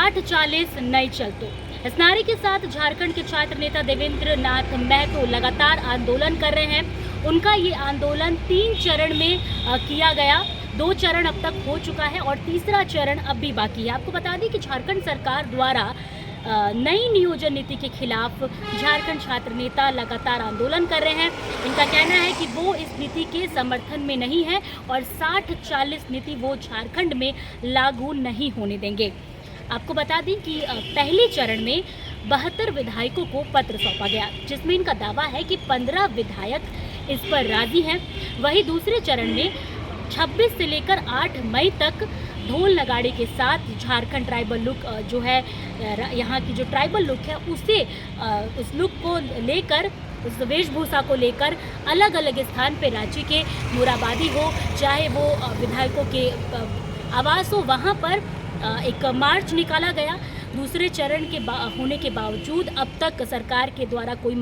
60-40 नहीं चलतो। इस नारे के साथ झारखंड के छात्र नेता देवेंद्र नाथ महतो लगातार आंदोलन कर रहे हैं। उनका ये आंदोलन 3 चरण में किया गया। 2 चरण अब तक हो चुका है और तीसरा चरण अब भी बाकी है। आपको बता दें कि झारखंड सरकार द्वारा नई नियोजन नीति के खिलाफ झारखंड छात्र नेता लगातार आंदोलन कर रहे हैं। इनका कहना है कि वो इस नीति के समर्थन में नहीं है और 60-40 नीति वो झारखंड में लागू नहीं होने देंगे। आपको बता दें कि पहले चरण में 72 विधायकों को पत्र सौंपा गया, जिसमें इनका दावा है कि 15 विधायक इस पर राजी हैं। वहीं दूसरे चरण में 26 से लेकर 8 मई तक ढोल नगाड़े के साथ झारखंड ट्राइबल लुक जो है, यहाँ की जो ट्राइबल लुक है उसे उस लुक को लेकर, उस वेशभूषा को लेकर अलग अलग स्थान पे राज्य के मोराबादी हो, चाहे वो विधायकों के आवास हो, वहाँ पर एक मार्च निकाला गया। दूसरे चरण के होने के बावजूद अब तक सरकार के द्वारा कोई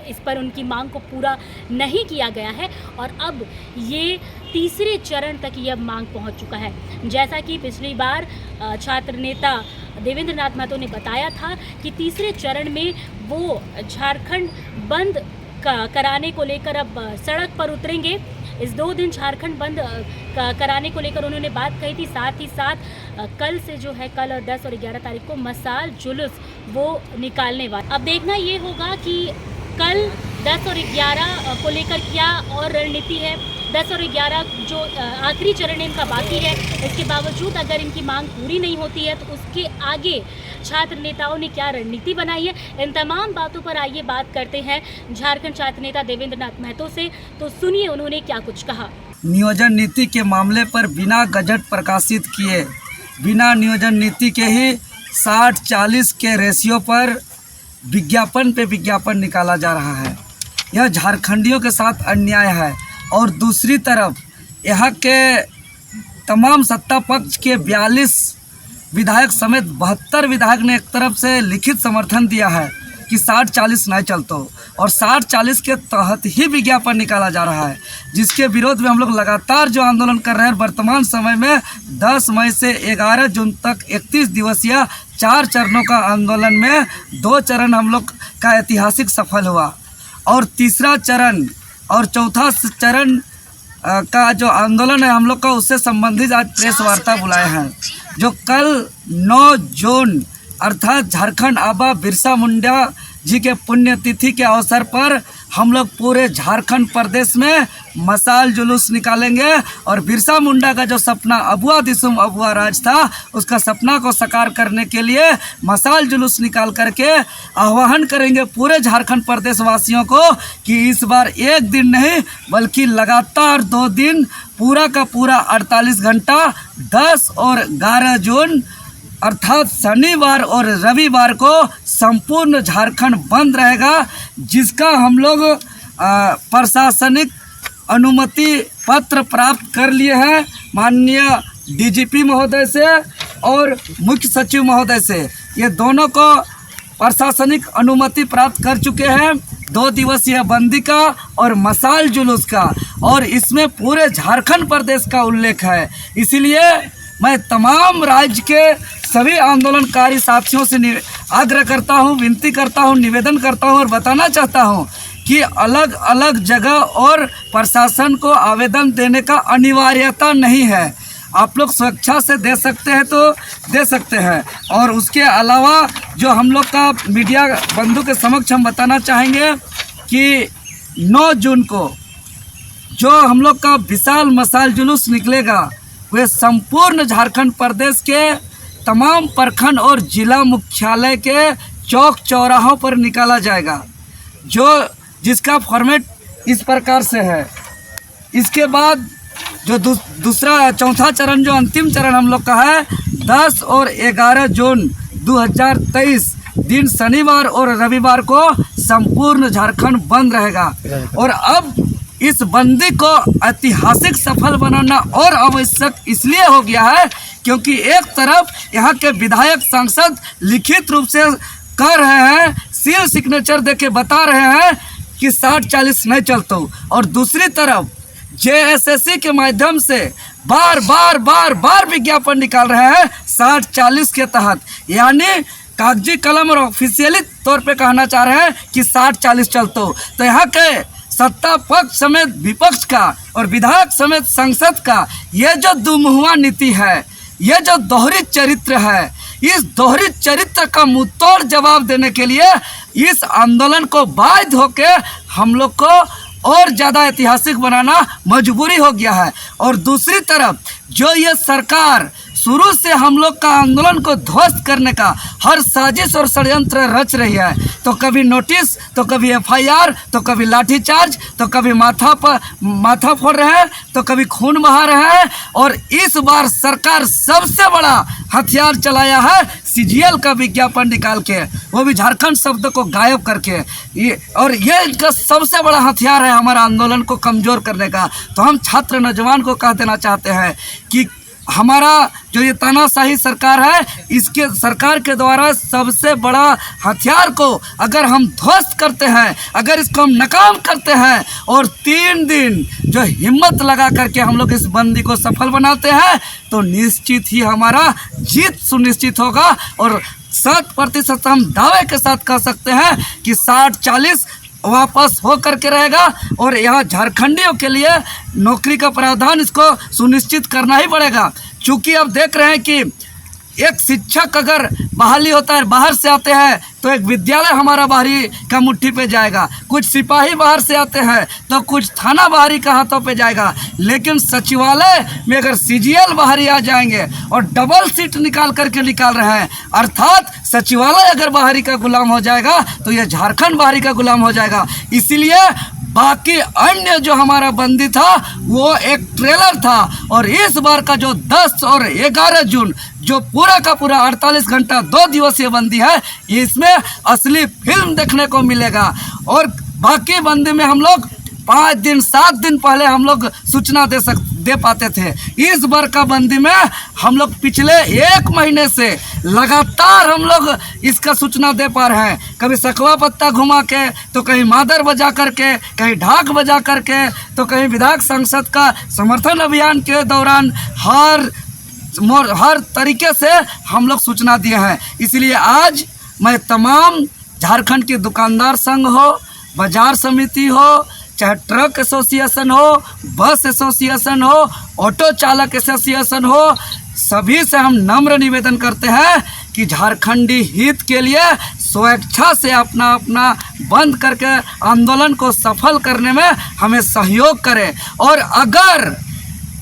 इस पर उनकी मांग को पूरा नहीं किया गया है और अब ये तीसरे चरण तक यह मांग पहुंच चुका है। जैसा कि पिछली बार छात्र नेता देवेंद्र नाथ महतो ने बताया था कि तीसरे चरण में वो झारखंड बंद कराने को लेकर अब सड़क पर उतरेंगे। इस 2 दिन झारखंड बंद कराने को लेकर उन्होंने बात कही थी। साथ ही साथ कल से जो है, कल और 10 और 11 तारीख को मसाल जुलूस वो निकालने वाले। अब देखना ये होगा कि कल 10 और 11 को लेकर क्या और रणनीति है। 10 और 11 जो आखिरी चरण इनका बाकी है, इसके बावजूद अगर इनकी मांग पूरी नहीं होती है तो उसके आगे छात्र नेताओं ने क्या रणनीति बनाई है। इन तमाम बातों पर आइए बात करते हैं झारखंड छात्र नेता देवेंद्र नाथ महतो से। तो सुनिए उन्होंने क्या कुछ कहा। नियोजन नीति के मामले पर बिना गजट प्रकाशित किए, बिना नियोजन नीति के ही 60-40 के रेशियो पर विज्ञापन पे विज्ञापन निकाला जा रहा है। यह झारखंडियों के साथ अन्याय है। और दूसरी तरफ यहाँ के तमाम सत्ता पक्ष के 42 विधायक समेत 72 विधायक ने एक तरफ से लिखित समर्थन दिया है कि 60-40 नहीं चलता, और 60-40 के तहत ही विज्ञापन निकाला जा रहा है, जिसके विरोध में हम लोग लगातार जो आंदोलन कर रहे हैं। वर्तमान समय में 10 मई से 11 जून तक 31 दिवसीय 4 चरणों का आंदोलन में 2 चरण हम लोग का ऐतिहासिक सफल हुआ और तीसरा चरण और चौथा चरण का जो आंदोलन है हम लोग का, उससे संबंधित आज प्रेस वार्ता बुलाए हैं, जो कल 9 जून अर्थात झारखंड आबा बिरसा मुंडा जी के पुण्यतिथि के अवसर पर हम लोग पूरे झारखंड प्रदेश में मसाल जुलूस निकालेंगे और बिरसा मुंडा का जो सपना अबुआ दिसुम अबुआ राज था, उसका सपना को साकार करने के लिए मसाल जुलूस निकाल करके आह्वान करेंगे पूरे झारखंड प्रदेश वासियों को कि इस बार एक दिन नहीं बल्कि लगातार 2 दिन पूरा का पूरा 48 घंटा 10 और 11 जून अर्थात शनिवार और रविवार को संपूर्ण झारखंड बंद रहेगा, जिसका हम लोग प्रशासनिक अनुमति पत्र प्राप्त कर लिए हैं माननीय डीजीपी महोदय से और मुख्य सचिव महोदय से। ये दोनों को प्रशासनिक अनुमति प्राप्त कर चुके हैं 2 दिवसीय बंदी का और मसाल जुलूस का, और इसमें पूरे झारखंड प्रदेश का उल्लेख है। इसीलिए मैं तमाम राज्य के सभी आंदोलनकारी साथियों से आग्रह करता हूं, विनती करता हूं, निवेदन करता हूं और बताना चाहता हूं कि अलग अलग जगह और प्रशासन को आवेदन देने का अनिवार्यता नहीं है। आप लोग स्वेच्छा से दे सकते हैं तो दे सकते हैं। और उसके अलावा जो हम लोग का मीडिया बंधु के समक्ष हम बताना चाहेंगे कि 9 जून को जो हम लोग का विशाल मसाल जुलूस निकलेगा, वे संपूर्ण झारखंड प्रदेश के तमाम प्रखंड और जिला मुख्यालय के चौक चौराहों पर निकाला जाएगा, जिसका फॉर्मेट इस प्रकार से है। इसके बाद जो दूसरा चौथा चरण, जो अंतिम चरण हम लोग का है, 10 और 11 जून 2023 दिन शनिवार और रविवार को संपूर्ण झारखंड बंद रहेगा। और अब इस बंदी को ऐतिहासिक सफल बनाना और आवश्यक इसलिए हो गया है क्योंकि एक तरफ यहाँ के विधायक सांसद लिखित रूप से कह रहे हैं, सील सिग्नेचर देके बता रहे हैं कि 60-40 नहीं चलता, और दूसरी तरफ जेएसएससी के माध्यम से बार बार विज्ञापन निकाल रहे हैं 60-40 के तहत, यानी कागजी कलम और ऑफिशियली तौर पे कहना चाह रहे हैं कि 60-40 चलतो। तो यहाँ के सत्ता पक्ष समेत विपक्ष का और विधायक समेत संसद का ये जो दुमुहुआ नीति है, ये जो दोहरी चरित्र है, इस दोहरी चरित्र का मुंहतोड़ जवाब देने के लिए इस आंदोलन को बाध्य होके हम लोग को और ज़्यादा ऐतिहासिक बनाना मजबूरी हो गया है। और दूसरी तरफ जो ये सरकार शुरू से हम लोग का आंदोलन को ध्वस्त करने का हर साजिश और षड्यंत्र रच रही है, तो कभी नोटिस, तो कभी एफआईआर, तो कभी लाठीचार्ज, तो कभी माथा फोड़ रहे हैं, तो कभी खून बहा रहे हैं। और इस बार सरकार सबसे बड़ा हथियार चलाया है सीजीएल का विज्ञापन निकाल के, वो भी झारखंड शब्द को गायब करके। ये इनका सबसे बड़ा हथियार है हमारा आंदोलन को कमज़ोर करने का। तो हम छात्र नौजवान को कह देना चाहते हैं कि हमारा जो ये तानाशाही सरकार है, इसके सरकार के द्वारा सबसे बड़ा हथियार को अगर हम ध्वस्त करते हैं, अगर इसको हम नाकाम करते हैं और 3 दिन जो हिम्मत लगा करके हम लोग इस बंदी को सफल बनाते हैं, तो निश्चित ही हमारा जीत सुनिश्चित होगा। और 100% हम दावे के साथ कह सकते हैं कि 60-40 वापस हो करके रहेगा। और यहाँ झारखंडियों के लिए नौकरी का प्रावधान इसको सुनिश्चित करना ही पड़ेगा, क्योंकि अब देख रहे हैं कि एक शिक्षक अगर बहाली होता है, बाहर से आते हैं, तो एक विद्यालय हमारा बाहरी का मुट्ठी पे जाएगा, कुछ सिपाही बाहर से आते हैं तो कुछ थाना बाहरी का हाथों पे जाएगा। लेकिन सचिवालय में अगर सीजीएल बाहरी आ जाएंगे और डबल सीट निकाल रहे हैं, अर्थात सचिवालय अगर बाहरी का गुलाम हो जाएगा तो ये झारखंड बाहरी का गुलाम हो जाएगा। इसीलिए बाकी अन्य जो हमारा बंदी था वो एक ट्रेलर था, और इस बार का जो 10 और 11 जून जो पूरा का पूरा 48 घंटा 2 दिवसीय बंदी है, इसमें असली फिल्म देखने को मिलेगा। और बाकी बंदी में हम लोग 5 दिन 7 दिन पहले हम लोग सूचना दे पाते थे। इस बार का बंदी में हम लोग पिछले 1 महीने से लगातार हम लोग इसका सूचना दे पा रहे हैं। कभी सकवा पत्ता घुमा के, तो कहीं मादर बजा करके, कहीं ढाक बजा करके, तो कहीं विधायक संसद का समर्थन अभियान के दौरान हर तरीके से हम लोग सूचना दिए हैं। इसलिए आज मैं तमाम झारखंड के दुकानदार संघ हो, बाजार समिति हो, चाहे ट्रक एसोसिएशन हो, बस एसोसिएशन हो, ऑटो चालक एसोसिएशन हो, सभी से हम नम्र निवेदन करते हैं कि झारखंडी हित के लिए स्वेच्छा से अपना बंद करके आंदोलन को सफल करने में हमें सहयोग करें। और अगर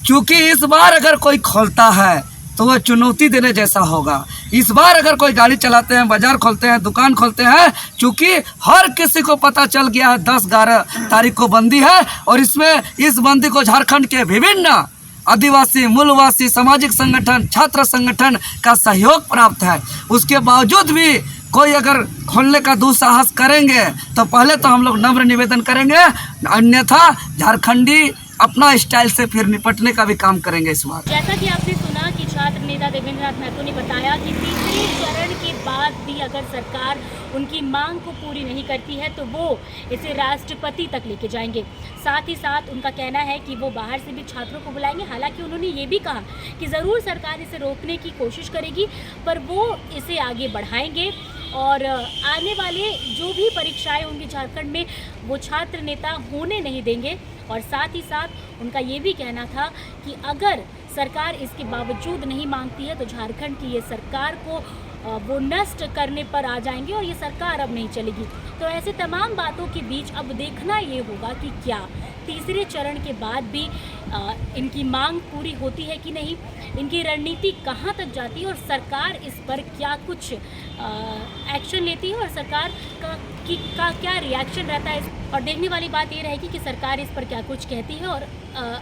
चूँकि इस बार अगर कोई खोलता है तो वह चुनौती देने जैसा होगा। इस बार अगर कोई गाड़ी चलाते हैं, बाजार खोलते हैं, दुकान खोलते हैं, चूँकि हर किसी को पता चल गया है 10-11 तारीख को बंदी है, और इस बंदी को झारखंड के विभिन्न आदिवासी, मूलवासी, सामाजिक संगठन, छात्र संगठन का सहयोग प्राप्त है। उसके बावजूद भी कोई अगर खोलने का दुस्साहस करेंगे तो पहले तो हम लोग नम्र निवेदन करेंगे, अन्यथा झारखंडी अपना स्टाइल से फिर निपटने का भी काम करेंगे इस बार। जैसा कि आपने सुना कि छात्र नेता देवेंद्र नाथ महतो ने बताया कि तीसरे चरण के बाद भी अगर सरकार उनकी मांग को पूरी नहीं करती है तो वो इसे राष्ट्रपति तक लेके जाएंगे। साथ ही साथ उनका कहना है कि वो बाहर से भी छात्रों को बुलाएंगे। हालांकि उन्होंने ये भी कहा कि ज़रूर सरकार इसे रोकने की कोशिश करेगी, पर वो इसे आगे बढ़ाएंगे और आने वाले जो भी परीक्षाएं होंगी झारखंड में वो छात्र नेता होने नहीं देंगे। और साथ ही साथ उनका ये भी कहना था कि अगर सरकार इसके बावजूद नहीं मांगती है तो झारखंड की ये सरकार को वो नष्ट करने पर आ जाएंगे और ये सरकार अब नहीं चलेगी। तो ऐसे तमाम बातों के बीच अब देखना ये होगा कि क्या तीसरे चरण के बाद भी इनकी मांग पूरी होती है कि नहीं, इनकी रणनीति कहाँ तक जाती है और सरकार इस पर क्या कुछ एक्शन लेती है और सरकार का क्या रिएक्शन रहता है। और देखने वाली बात ये रहेगी कि सरकार इस पर क्या कुछ कहती है और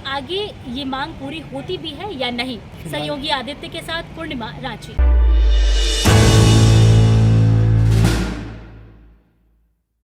आगे ये मांग पूरी होती भी है या नहीं। सहयोगी आदित्य के साथ पूर्णिमा, रांची।